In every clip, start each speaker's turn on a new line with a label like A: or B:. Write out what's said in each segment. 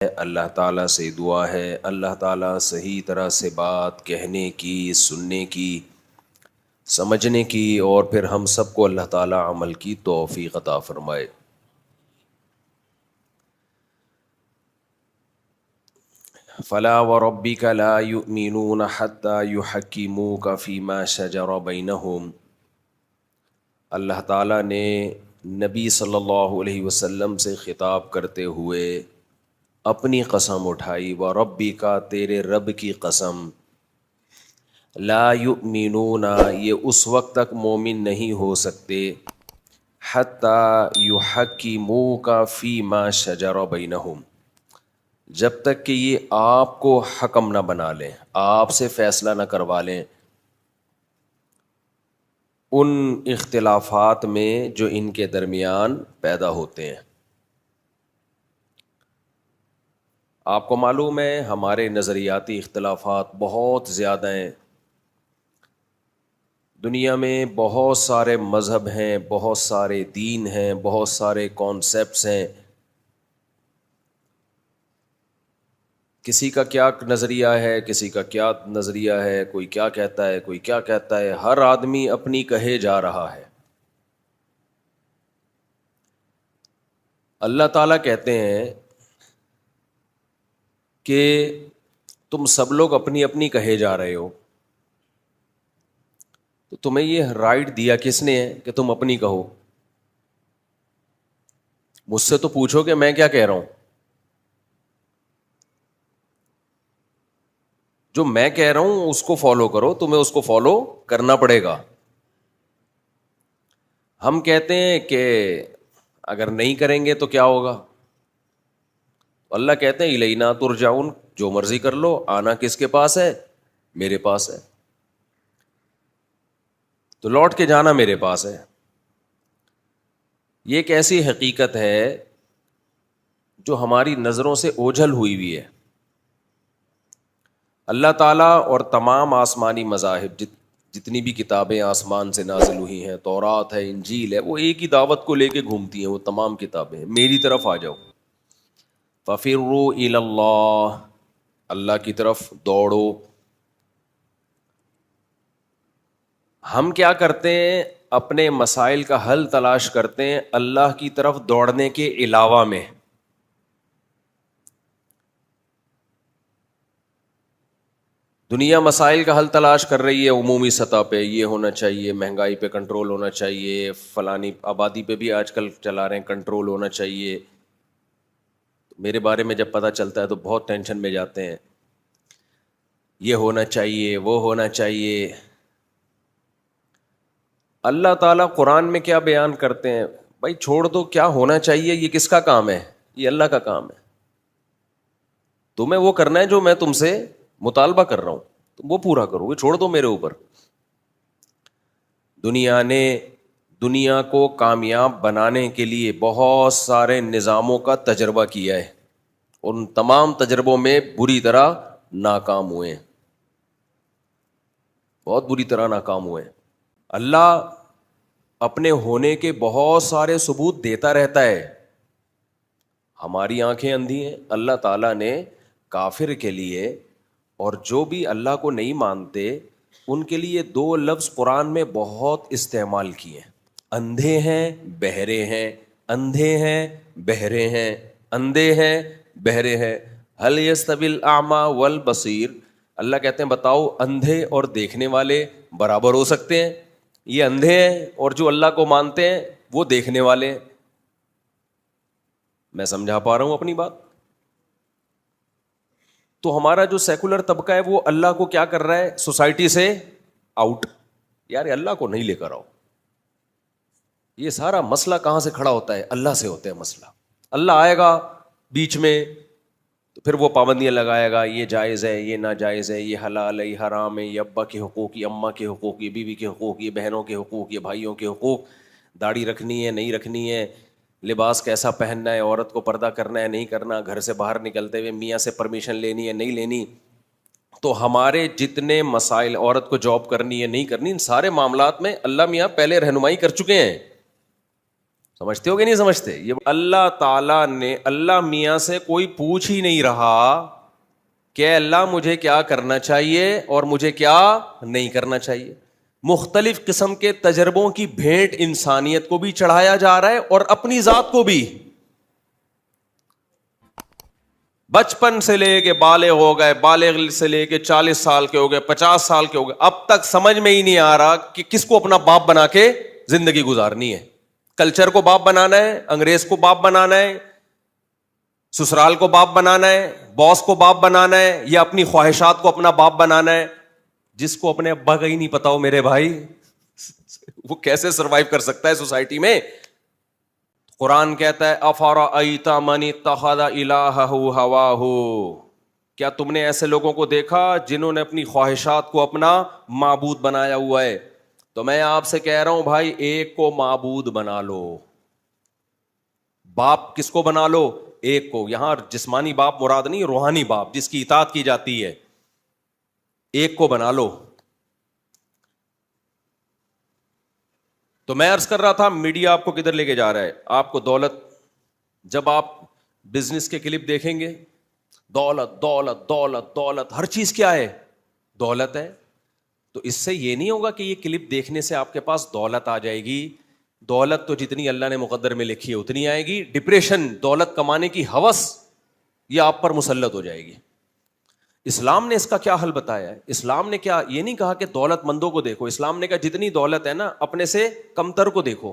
A: اللہ تعالیٰ سے دعا ہے اللہ تعالیٰ صحیح طرح سے بات کہنے کی، سننے کی، سمجھنے کی، اور پھر ہم سب کو اللہ تعالیٰ عمل کی توفیق عطا فرمائے۔ فلا وربک لا یؤمنون حتی یحکموک فیما شجر بینہم۔ اللہ تعالیٰ نے نبی صلی اللہ علیہ وسلم سے خطاب کرتے ہوئے اپنی قسم اٹھائی، وربی کا، تیرے رب کی قسم، لا یؤمنون، یہ اس وقت تک مومن نہیں ہو سکتے، حتی یحکموک فیما شجر بینہم، جب تک کہ یہ آپ کو حکم نہ بنا لیں، آپ سے فیصلہ نہ کروا لیں ان اختلافات میں جو ان کے درمیان پیدا ہوتے ہیں۔ آپ کو معلوم ہے ہمارے نظریاتی اختلافات بہت زیادہ ہیں، دنیا میں بہت سارے مذہب ہیں، بہت سارے دین ہیں، بہت سارے کانسیپٹس ہیں، کسی کا کیا نظریہ ہے، کسی کا کیا نظریہ ہے، کوئی کیا کہتا ہے، کوئی کیا کہتا ہے، ہر آدمی اپنی کہے جا رہا ہے۔ اللہ تعالیٰ کہتے ہیں کہ تم سب لوگ اپنی اپنی کہے جا رہے ہو، تو تمہیں یہ رائٹ دیا کس نے ہے کہ تم اپنی کہو؟ مجھ سے تو پوچھو کہ میں کیا کہہ رہا ہوں، جو میں کہہ رہا ہوں اس کو فالو کرو، تمہیں اس کو فالو کرنا پڑے گا۔ ہم کہتے ہیں کہ اگر نہیں کریں گے تو کیا ہوگا؟ اللہ کہتے ہیں الینا ترجعون، جو مرضی کر لو، آنا کس کے پاس ہے؟ میرے پاس ہے، تو لوٹ کے جانا میرے پاس ہے۔ یہ ایک ایسی حقیقت ہے جو ہماری نظروں سے اوجھل ہوئی ہے۔ اللہ تعالیٰ اور تمام آسمانی مذاہب، جتنی بھی کتابیں آسمان سے نازل ہوئی ہیں، تورات ہے، انجیل ہے، وہ ایک ہی دعوت کو لے کے گھومتی ہیں، وہ تمام کتابیں میری طرف آ جاؤ، ففروا الی اللہ، اللہ کی طرف دوڑو۔ ہم کیا کرتے ہیں؟ اپنے مسائل کا حل تلاش کرتے ہیں اللہ کی طرف دوڑنے کے علاوہ میں۔ دنیا مسائل کا حل تلاش کر رہی ہے عمومی سطح پہ، یہ ہونا چاہیے، مہنگائی پہ کنٹرول ہونا چاہیے، فلانی آبادی پہ بھی آج کل چلا رہے ہیں کنٹرول ہونا چاہیے۔ میرے بارے میں جب پتہ چلتا ہے تو بہت ٹینشن میں جاتے ہیں، یہ ہونا چاہیے، وہ ہونا چاہیے۔ اللہ تعالیٰ قرآن میں کیا بیان کرتے ہیں؟ بھائی چھوڑ دو، کیا ہونا چاہیے یہ کس کا کام ہے؟ یہ اللہ کا کام ہے۔ تمہیں وہ کرنا ہے جو میں تم سے مطالبہ کر رہا ہوں، تم وہ پورا کرو گے، چھوڑ دو میرے اوپر۔ دنیا نے دنیا کو کامیاب بنانے کے لیے بہت سارے نظاموں کا تجربہ کیا ہے، ان تمام تجربوں میں بری طرح ناکام ہوئے ہیں، بہت بری طرح ناکام ہوئے ہیں۔ اللہ اپنے ہونے کے بہت سارے ثبوت دیتا رہتا ہے، ہماری آنکھیں اندھی ہیں۔ اللہ تعالیٰ نے کافر کے لیے اور جو بھی اللہ کو نہیں مانتے ان کے لیے دو لفظ قرآن میں بہت استعمال کیے ہیں، اندھے ہیں بہرے ہیں، اندھے ہیں بہرے ہیں، اندھے ہیں بہرے ہیں، هل يستوي الاعمى والبصیر۔ اللہ کہتے ہیں بتاؤ اندھے اور دیکھنے والے برابر ہو سکتے ہیں؟ یہ اندھے ہیں اور جو اللہ کو مانتے ہیں وہ دیکھنے والے ہیں۔ میں سمجھا پا رہا ہوں اپنی بات؟ تو ہمارا جو سیکولر طبقہ ہے وہ اللہ کو کیا کر رہا ہے؟ سوسائٹی سے آؤٹ، یار اللہ کو نہیں لے کر آؤ۔ یہ سارا مسئلہ کہاں سے کھڑا ہوتا ہے؟ اللہ سے ہوتا ہے مسئلہ۔ اللہ آئے گا بیچ میں تو پھر وہ پابندیاں لگائے گا، یہ جائز ہے، یہ ناجائز ہے، یہ حلال ہے، یہ حرام ہے، یہ ابا کے حقوق، یہ اماں کے حقوق، یہ بیوی کے حقوق، یہ بہنوں کے حقوق، یہ بھائیوں کے حقوق، داڑھی رکھنی ہے نہیں رکھنی ہے، لباس کیسا پہننا ہے، عورت کو پردہ کرنا ہے نہیں کرنا، گھر سے باہر نکلتے ہوئے میاں سے پرمیشن لینی ہے نہیں لینی۔ تو ہمارے جتنے مسائل، عورت کو جاب کرنی ہے نہیں کرنی، ان سارے معاملات میں اللہ میاں پہلے رہنمائی کر چکے ہیں۔ سمجھتے ہو کہ نہیں سمجھتے؟ یہ اللہ تعالیٰ نے، اللہ میاں سے کوئی پوچھ ہی نہیں رہا کہ اللہ مجھے کیا کرنا چاہیے اور مجھے کیا نہیں کرنا چاہیے. مختلف قسم کے تجربوں کی بھیٹ انسانیت کو بھی چڑھایا جا رہا ہے اور اپنی ذات کو بھی. بچپن سے لے کے بالغ ہو گئے، بالغ سے لے کے 40 سال کے ہو گئے، 50 سال کے ہو گئے، اب تک سمجھ میں ہی نہیں آ رہا کہ کس کو اپنا باپ بنا کے زندگی گزارنی ہے. کلچر کو باپ بنانا ہے، انگریز کو باپ بنانا ہے، سسرال کو باپ بنانا ہے، باس کو باپ بنانا ہے، یا اپنی خواہشات کو اپنا باپ بنانا ہے. جس کو اپنے ابا کا ہی نہیں پتا ہو میرے بھائی، وہ کیسے سروائیو کر سکتا ہے سوسائٹی میں؟ قرآن کہتا ہے افرأیت من اتخذ الہہ ہواہ، کیا تم نے ایسے لوگوں کو دیکھا جنہوں نے اپنی خواہشات کو اپنا معبود بنایا ہوا ہے؟ تو میں آپ سے کہہ رہا ہوں بھائی، ایک کو معبود بنا لو. باپ کس کو بنا لو؟ ایک کو. یہاں جسمانی باپ مراد نہیں، روحانی باپ جس کی اطاعت کی جاتی ہے. ایک کو بنا لو. تو میں عرض کر رہا تھا میڈیا آپ کو کدھر لے کے جا رہا ہے؟ آپ کو دولت، جب آپ بزنس کے کلپ دیکھیں گے، دولت دولت دولت دولت، ہر چیز کیا ہے؟ دولت ہے. تو اس سے یہ نہیں ہوگا کہ یہ کلپ دیکھنے سے آپ کے پاس دولت آ جائے گی. دولت تو جتنی اللہ نے مقدر میں لکھی ہے اتنی آئے گی. ڈپریشن، دولت کمانے کی ہوس، یہ آپ پر مسلط ہو جائے گی. اسلام نے اس کا کیا حل بتایا ہے؟ اسلام نے کیا یہ نہیں کہا کہ دولت مندوں کو دیکھو، اسلام نے کہا جتنی دولت ہے نا اپنے سے کمتر کو دیکھو.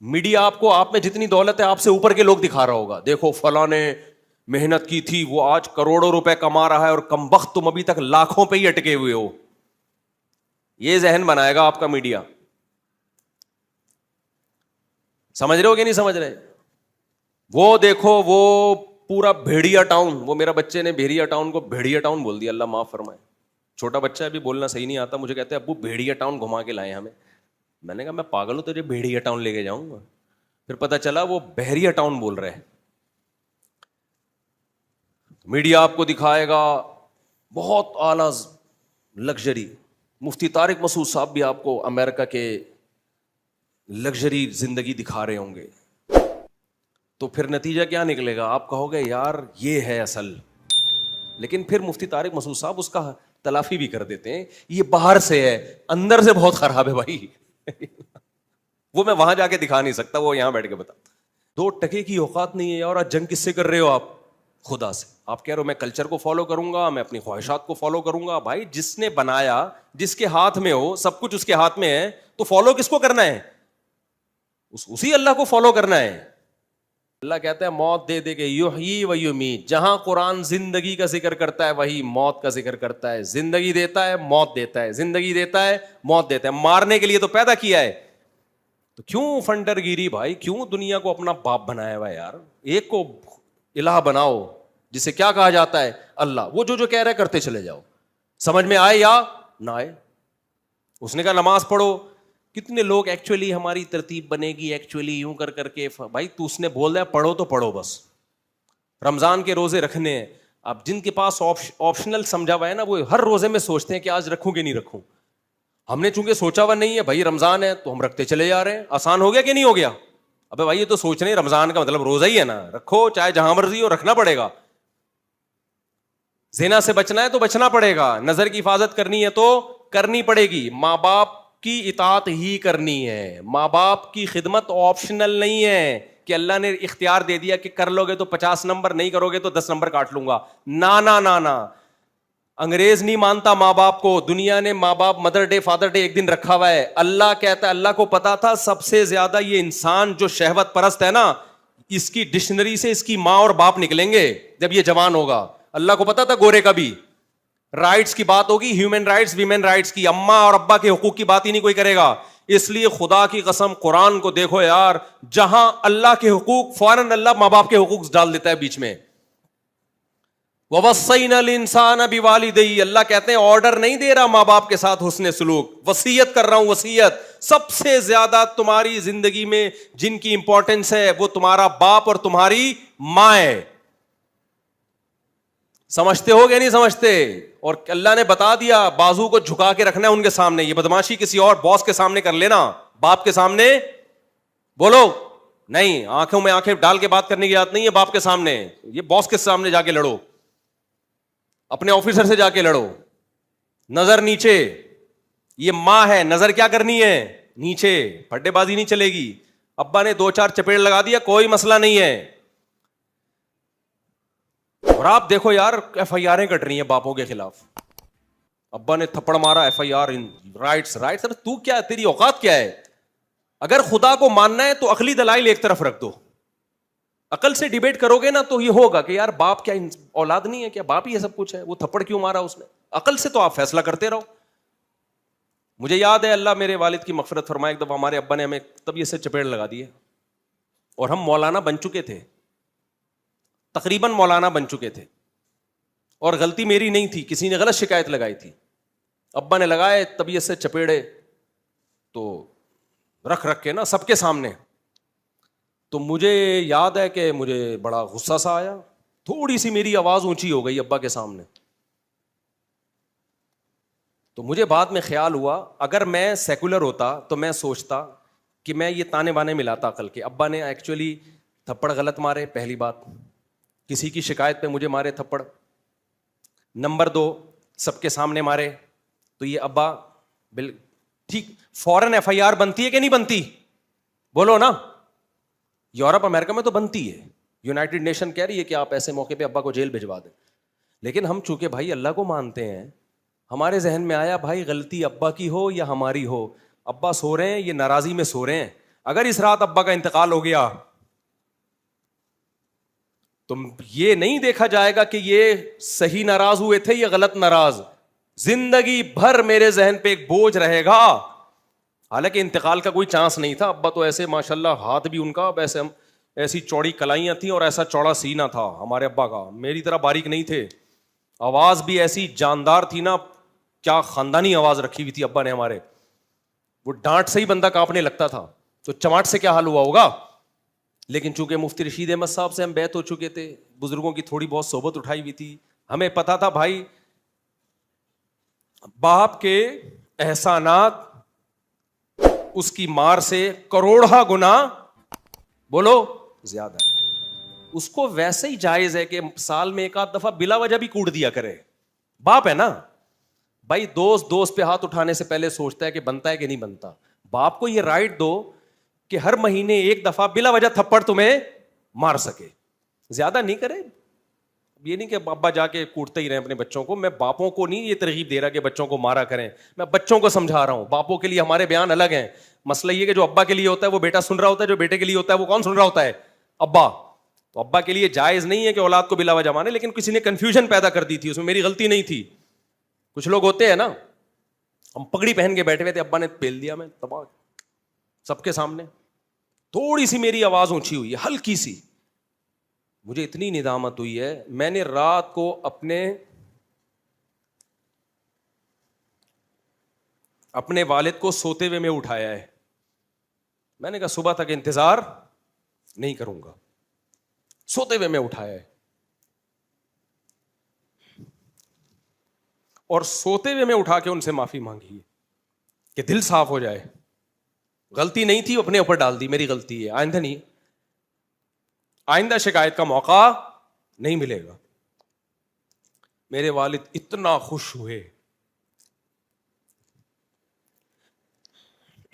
A: میڈیا آپ کو، آپ میں جتنی دولت ہے آپ سے اوپر کے لوگ دکھا رہا ہوگا، دیکھو فلاں نے محنت کی تھی، وہ آج کروڑوں روپے کما رہا ہے اور کمبخت تم ابھی تک لاکھوں پہ ہی اٹکے ہوئے ہو. یہ ذہن بنائے گا آپ کا میڈیا. سمجھ رہے ہو کہ نہیں سمجھ رہے؟ وہ دیکھو وہ پورا بھیڑیا ٹاؤن، وہ میرا بچے نے بھیڑیا ٹاؤن کو بھیڑیا ٹاؤن بول دیا، اللہ معاف فرمائے. چھوٹا بچہ ابھی بولنا صحیح نہیں آتا، مجھے کہتے ہیں ابو بھیڑیا ٹاؤن گھما کے لائے ہمیں. میں نے کہا میں پاگل ہوں تجھے بھیڑیا ٹاؤن لے کے جاؤں گا؟ پھر پتا چلا وہ بحریہ ٹاؤن بول رہے ہیں. میڈیا آپ کو دکھائے گا بہت اعلیٰ لگژری. مفتی طارق مسعود صاحب بھی آپ کو امریکہ کے لگژری زندگی دکھا رہے ہوں گے. تو پھر نتیجہ کیا نکلے گا؟ آپ کہو گے یار یہ ہے اصل. لیکن پھر مفتی طارق مسعود صاحب اس کا تلافی بھی کر دیتے ہیں، یہ باہر سے ہے اندر سے بہت خراب ہے بھائی. وہ میں وہاں جا کے دکھا نہیں سکتا، وہ یہاں بیٹھ کے بتا. 2 ٹکے کی اوقات نہیں ہے. اور جنگ کس سے کر رہے ہو آپ؟ خدا سے. آپ کہہ رہے ہو میں کلچر کو فالو کروں گا، میں اپنی خواہشات کو فالو کروں گا. بھائی جس نے بنایا، جس کے ہاتھ میں ہو، سب کچھ اس کے ہاتھ میں ہے، تو فالو کس کو کرنا ہے؟ اسی اللہ کو فالو کرنا ہے. اللہ کہتا ہے موت دے دے کے یحیی و یمیت. جہاں قرآن زندگی کا ذکر کرتا ہے وہی موت کا ذکر کرتا ہے. زندگی دیتا ہے، موت دیتا ہے، زندگی دیتا ہے، موت دیتا ہے. مارنے کے لیے تو پیدا کیا ہے. تو کیوں فنڈر گیری بھائی؟ کیوں دنیا کو اپنا باپ بنایا ہوا ہے یار؟ ایک کو الہ بناؤ جسے کیا کہا جاتا ہے؟ اللہ. وہ جو کہہ رہے کرتے چلے جاؤ، سمجھ میں آئے یا نہ آئے. اس نے کہا نماز پڑھو. کتنے لوگ ایکچولی ہماری ترتیب بنے گی ایکچولی یوں کر کر کے. بھائی تو اس نے بول دیا پڑھو تو پڑھو بس. رمضان کے روزے رکھنے ہیں. اب جن کے پاس آپشنل سمجھا ہوا ہے نا، وہ ہر روزے میں سوچتے ہیں کہ آج رکھوں کہ نہیں رکھوں. ہم نے چونکہ سوچا ہوا نہیں ہے بھائی رمضان ہے تو ہم رکھتے چلے جا رہے ہیں. آسان ہو گیا کہ نہیں ہو گیا؟ ابے بھائی یہ تو سوچ رہے ہیں رمضان کا مطلب روزہ ہی ہے نا، رکھو چاہے جہاں مرضی ہو، رکھنا پڑے گا. زنا سے بچنا ہے تو بچنا پڑے گا، نظر کی حفاظت کرنی ہے تو کرنی پڑے گی. ماں باپ کی اطاعت ہی کرنی ہے. ماں باپ کی خدمت آپشنل نہیں ہے کہ اللہ نے اختیار دے دیا کہ کر لو گے تو 50 نمبر، نہیں کرو گے تو 10 نمبر کاٹ لوں گا. نا نا نا نا. انگریز نہیں مانتا ماں باپ کو. دنیا نے ماں باپ مدر ڈے فادر ڈے ایک دن رکھا ہوا ہے. اللہ کہتا ہے، اللہ کو پتا تھا سب سے زیادہ یہ انسان جو شہوت پرست ہے نا، اس کی ڈکشنری سے اس کی ماں اور باپ نکلیں گے جب یہ جوان ہوگا. اللہ کو پتا تھا گورے کا بھی. رائٹس کی بات ہوگی، ہیومن رائٹس، ویمن رائٹس کی، اماں اور ابا کے حقوق کی بات ہی نہیں کوئی کرے گا. اس لیے خدا کی قسم قرآن کو دیکھو یار، جہاں اللہ کے حقوق فوراً اللہ ماں باپ کے حقوق ڈال دیتا ہے بیچ میں. وَوَصَّيْنَا الْإِنسَانَ بِوَالِدَيْهِ. اللہ کہتے ہیں آرڈر نہیں دے رہا ماں باپ کے ساتھ حسن سلوک، وصیت کر رہا ہوں. وصیت سب سے زیادہ تمہاری زندگی میں جن کی امپورٹنس ہے وہ تمہارا باپ اور تمہاری ماں ہے. سمجھتے ہو گیا نہیں سمجھتے؟ اور اللہ نے بتا دیا بازو کو جھکا کے رکھنا ہے ان کے سامنے. یہ بدماشی کسی اور باس کے سامنے کر لینا، باپ کے سامنے بولو نہیں, آنکھوں میں آنکھیں ڈال کے بات کرنے کی عادت نہیں ہے باپ کے سامنے. یہ باس کے سامنے جا کے لڑو, اپنے آفیسر سے جا کے لڑو, نظر نیچے. یہ ماں ہے, نظر کیا کرنی ہے, نیچے. پھڈے بازی نہیں چلے گی. ابا نے 2-4 چپیڑ لگا دیا, کوئی مسئلہ نہیں ہے. اور آپ دیکھو یار, ایف آئی آریں کٹ رہی ہیں باپوں کے خلاف. ابا نے تھپڑ مارا, ایف آئی آر, رائٹس. تو کیا, تیری اوقات کیا ہے؟ اگر خدا کو ماننا ہے تو عقلی دلائل ایک طرف رکھ دو. عقل سے ڈیبیٹ کرو گے نا تو یہ ہوگا کہ یار باپ کیا اولاد نہیں ہے کیا, باپ ہی یہ سب کچھ ہے, وہ تھپڑ کیوں مارا اس نے. عقل سے تو آپ فیصلہ کرتے رہو. مجھے یاد ہے, اللہ میرے والد کی مغفرت فرمائے, ایک دفعہ ہمارے ابا نے ہمیں طبیعت سے چپیڑ لگا دی, اور ہم مولانا بن چکے تھے, تقریباً مولانا بن چکے تھے, اور غلطی میری نہیں تھی, کسی نے غلط شکایت لگائی تھی. ابا نے لگائے طبیعت سے چپیڑے, تو رکھ کے نا سب کے سامنے. تو مجھے یاد ہے کہ مجھے بڑا غصہ سا آیا, تھوڑی سی میری آواز اونچی ہو گئی ابا کے سامنے. تو مجھے بعد میں خیال ہوا, اگر میں سیکولر ہوتا تو میں سوچتا کہ میں یہ تانے بانے ملاتا عقل کے. ابا نے ایکچولی تھپڑ غلط مارے, پہلی بات, کسی کی شکایت پہ مجھے مارے تھپڑ. نمبر 2, سب کے سامنے مارے. تو یہ ابا ٹھیک, فوراً ایف آئی آر بنتی ہے کہ نہیں بنتی, بولو نا. یورپ امریکہ میں تو بنتی ہے, یونائٹڈ نیشن کہہ رہی ہے کہ آپ ایسے موقع پہ ابا کو جیل بھجوا دیں. لیکن ہم چونکہ بھائی اللہ کو مانتے ہیں, ہمارے ذہن میں آیا بھائی غلطی ابا کی ہو یا ہماری ہو, ابا سو رہے ہیں, یہ ناراضی میں سو رہے ہیں, اگر اس رات ابا کا انتقال ہو گیا تو یہ نہیں دیکھا جائے گا کہ یہ صحیح ناراض ہوئے تھے یا غلط ناراض. زندگی بھر میرے ذہن پہ ایک بوجھ رہے گا. حالانکہ انتقال کا کوئی چانس نہیں تھا, ابا تو ایسے ماشاءاللہ, ہاتھ بھی ان کا ویسے, ایسی چوڑی کلائیاں تھیں اور ایسا چوڑا سینہ تھا ہمارے ابا کا, میری طرح باریک نہیں تھے. آواز بھی ایسی جاندار تھی نا, کیا خاندانی آواز رکھی ہوئی تھی ابا نے ہمارے. وہ ڈانٹ سے ہی بندہ کانپنے لگتا تھا, تو چماٹ سے کیا حال ہوا ہوگا. لیکن چونکہ مفتی رشید احمد صاحب سے ہم بیعت ہو چکے تھے, بزرگوں کی تھوڑی بہت صحبت اٹھائی ہوئی تھی, ہمیں پتا تھا بھائی باپ کے احسانات اس کی مار سے کروڑا گنا, بولو, زیادہ ہے. اس کو ویسے ہی جائز ہے کہ سال میں 1 آدھ دفعہ بلا وجہ بھی کوٹ دیا کرے, باپ ہے نا بھائی. دوست پہ ہاتھ اٹھانے سے پہلے سوچتا ہے کہ بنتا ہے کہ نہیں بنتا. باپ کو یہ رائٹ دو کہ ہر مہینے 1 دفعہ بلا وجہ تھپڑ تمہیں مار سکے, زیادہ نہیں کرے. یہ نہیں کہ ابا جا کے کوٹتے ہی رہے اپنے بچوں کو. میں باپوں کو نہیں یہ ترغیب دے رہا کہ بچوں کو مارا کریں, میں بچوں کو سمجھا رہا ہوں. باپوں کے لیے ہمارے بیان الگ ہیں. مسئلہ یہ کہ جو ابا کے لیے ہوتا ہے وہ بیٹا سن رہا ہوتا ہے, جو بیٹے کے لیے ہوتا ہے وہ کون سن رہا ہوتا ہے, ابا. تو ابا کے لیے جائز نہیں ہے کہ اولاد کو بلا وجہ مانے, لیکن کسی نے کنفیوژن پیدا کر دی تھی, اس میں میری غلطی نہیں تھی. کچھ لوگ ہوتے ہیں نا, ہم پگڑی پہن کے بیٹھے ہوئے تھے, ابا نے پیل دیا, میں تباہ سب کے سامنے. تھوڑی سی میری آواز اونچی ہوئی ہے, ہلکی سی, مجھے اتنی ندامت ہوئی ہے. میں نے رات کو اپنے والد کو سوتے ہوئے میں اٹھایا ہے. میں نے کہا صبح تک انتظار نہیں کروں گا, سوتے ہوئے میں اٹھایا ہے. اور سوتے ہوئے میں اٹھا کے ان سے معافی مانگی ہے کہ دل صاف ہو جائے. غلطی نہیں تھی, اپنے اوپر ڈال دی, میری غلطی ہے, آئندہ نہیں, آئندہ شکایت کا موقع نہیں ملے گا. میرے والد اتنا خوش ہوئے,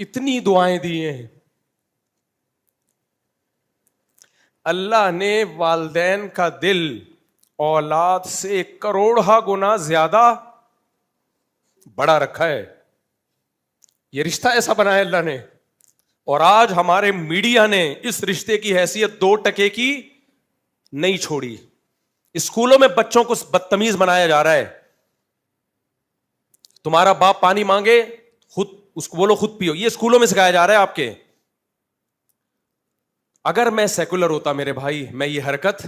A: اتنی دعائیں دی ہیں. اللہ نے والدین کا دل اولاد سے 1 کروڑا گنا زیادہ بڑا رکھا ہے. یہ رشتہ ایسا بنایا اللہ نے, اور آج ہمارے میڈیا نے اس رشتے کی حیثیت 2 ٹکے کی نہیں چھوڑی. اسکولوں میں بچوں کو بدتمیز بنایا جا رہا ہے. تمہارا باپ پانی مانگے خود اس کو بولو خود پیو, یہ اسکولوں میں سکھایا جا رہا ہے آپ کے. اگر میں سیکولر ہوتا میرے بھائی, میں یہ حرکت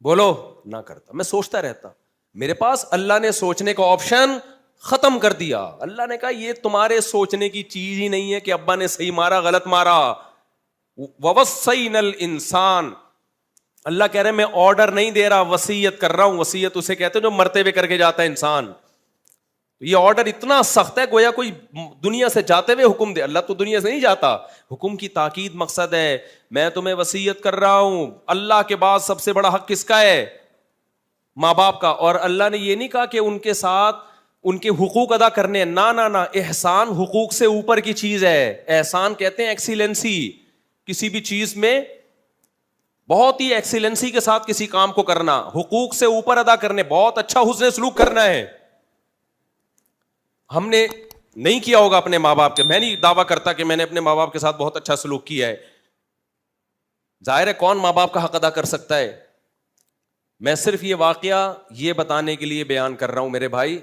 A: بولو نہ کرتا. میں سوچتا رہتا, میرے پاس اللہ نے سوچنے کا آپشن ختم کر دیا. اللہ نے کہا یہ تمہارے سوچنے کی چیز ہی نہیں ہے کہ ابا نے صحیح مارا غلط مارا. وَوَصَّيْنَا الْإِنسَانَ, اللہ کہہ رہے میں آرڈر نہیں دے رہا, وصیت کر رہا ہوں. وصیت اسے کہتے ہیں جو مرتے ہوئے کر کے جاتا ہے انسان. یہ آرڈر اتنا سخت ہے گویا کوئی دنیا سے جاتے ہوئے حکم دے. اللہ تو دنیا سے نہیں جاتا, حکم کی تاکید مقصد ہے. میں تمہیں وصیت کر رہا ہوں, اللہ کے بعد سب سے بڑا حق کس کا ہے؟ ماں باپ کا. اور اللہ نے یہ نہیں کہا کہ ان کے ساتھ ان کے حقوق ادا کرنے, نہ احسان حقوق سے اوپر کی چیز ہے. احسان کہتے ہیں ایکسیلنسی, کسی بھی چیز میں بہت ہی ایکسیلنسی کے ساتھ کسی کام کو کرنا, حقوق سے اوپر ادا کرنے, بہت اچھا حسن سلوک کرنا ہے. ہم نے نہیں کیا ہوگا اپنے ماں باپ کے, میں نہیں دعویٰ کرتا کہ میں نے اپنے ماں باپ کے ساتھ بہت اچھا سلوک کیا ہے. ظاہر ہے کون ماں باپ کا حق ادا کر سکتا ہے. میں صرف یہ واقعہ یہ بتانے کے لیے بیان کر رہا ہوں میرے بھائی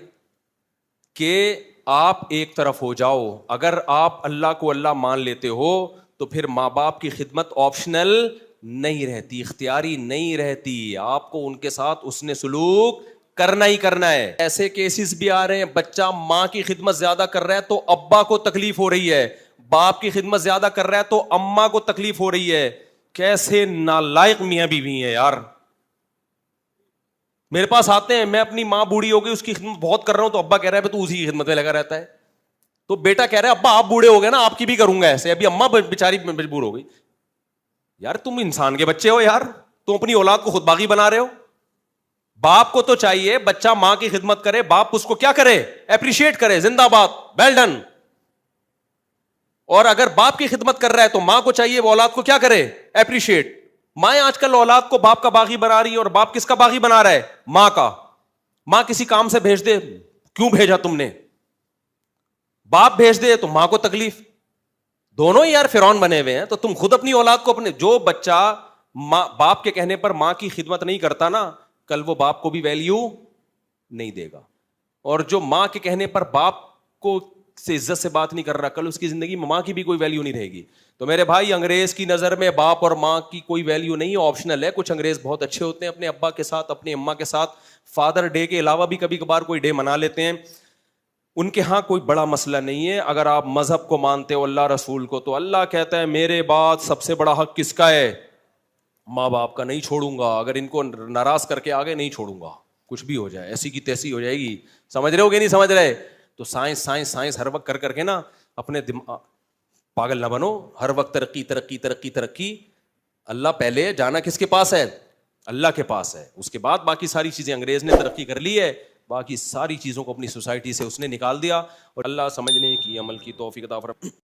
A: کہ آپ ایک طرف ہو جاؤ. اگر آپ اللہ کو اللہ مان لیتے ہو تو پھر ماں باپ کی خدمت آپشنل نہیں رہتی, اختیاری نہیں رہتی. آپ کو ان کے ساتھ حسن سلوک کرنا ہی کرنا ہے. ایسے کیسز بھی آ رہے ہیں, بچہ ماں کی خدمت زیادہ کر رہا ہے تو ابا کو تکلیف ہو رہی ہے, باپ کی خدمت زیادہ کر رہا ہے تو اماں کو تکلیف ہو رہی ہے. کیسے نالائق میاں بیوی ہیں یار. میرے پاس آتے ہیں, میں اپنی ماں بوڑھی ہو گئی, اس کی خدمت بہت کر رہا ہوں, تو ابا کہہ رہا ہے تو اسی کی خدمت میں لگا رہتا ہے. تو بیٹا کہہ رہا ہے ابا آپ بوڑھے ہو گئے نا, آپ کی بھی کروں گا ایسے. ابھی اماں بیچاری مجبور ہو گئی. یار تم انسان کے بچے ہو یار, تم اپنی اولاد کو خود باغی بنا رہے ہو. باپ کو تو چاہیے بچہ ماں کی خدمت کرے, باپ اس کو کیا کرے؟ اپریشیٹ کرے, زندہ باد, ویل ڈن. اور اگر باپ کی خدمت کر رہا ہے تو ماں کو چاہیے وہ اولاد کو کیا کرے؟ اپریشیٹ. مائیں آج کل اولاد کو باپ کا باغی بنا رہی ہے, اور باپ کس کا باغی بنا رہا ہے؟ ماں کا. ماں کسی کام سے بھیج دے, کیوں بھیجا تم نے؟ باپ بھیج دے تو ماں کو تکلیف. دونوں ہی یار فرعون بنے ہوئے ہیں. تو تم خود اپنی اولاد کو اپنے, جو بچہ باپ کے کہنے پر ماں کی خدمت نہیں کرتا نا, کل وہ باپ کو بھی ویلیو نہیں دے گا. اور جو ماں کے کہنے پر باپ کو سے عزت سے بات نہیں کر رہا, کل اس کی زندگی میں ماں کی بھی کوئی ویلیو نہیں رہے گی. تو میرے بھائی, انگریز کی نظر میں باپ اور ماں کی کوئی ویلیو نہیں, آپشنل ہے. کچھ انگریز بہت اچھے ہوتے ہیں, اپنے ابا کے ساتھ اپنی اماں کے ساتھ فادر ڈے کے علاوہ بھی کبھی کبھار کوئی ڈے منا لیتے ہیں. ان کے ہاں کوئی بڑا مسئلہ نہیں ہے. اگر آپ مذہب کو مانتے ہو, اللہ رسول کو, تو اللہ کہتا ہے میرے بعد سب سے بڑا حق کس کا ہے؟ ماں باپ کا. نہیں چھوڑوں گا, اگر ان کو ناراض کر کے آگے نہیں چھوڑوں گا, کچھ بھی ہو جائے, ایسی کی تیسی ہو جائے گی. سمجھ رہے ہو کہ نہیں سمجھ رہے؟ تو سائنس ہر وقت کر کے نا اپنے پاگل نہ بنو. ہر وقت ترقی ترقی ترقی ترقی. اللہ پہلے, جانا کس کے پاس ہے؟ اللہ کے پاس ہے. اس کے بعد باقی ساری چیزیں, انگریز نے ترقی کر لی ہے, باقی ساری چیزوں کو اپنی سوسائٹی سے اس نے نکال دیا. اور اللہ سمجھنے کی, عمل کی توفیق عطا فرمائے.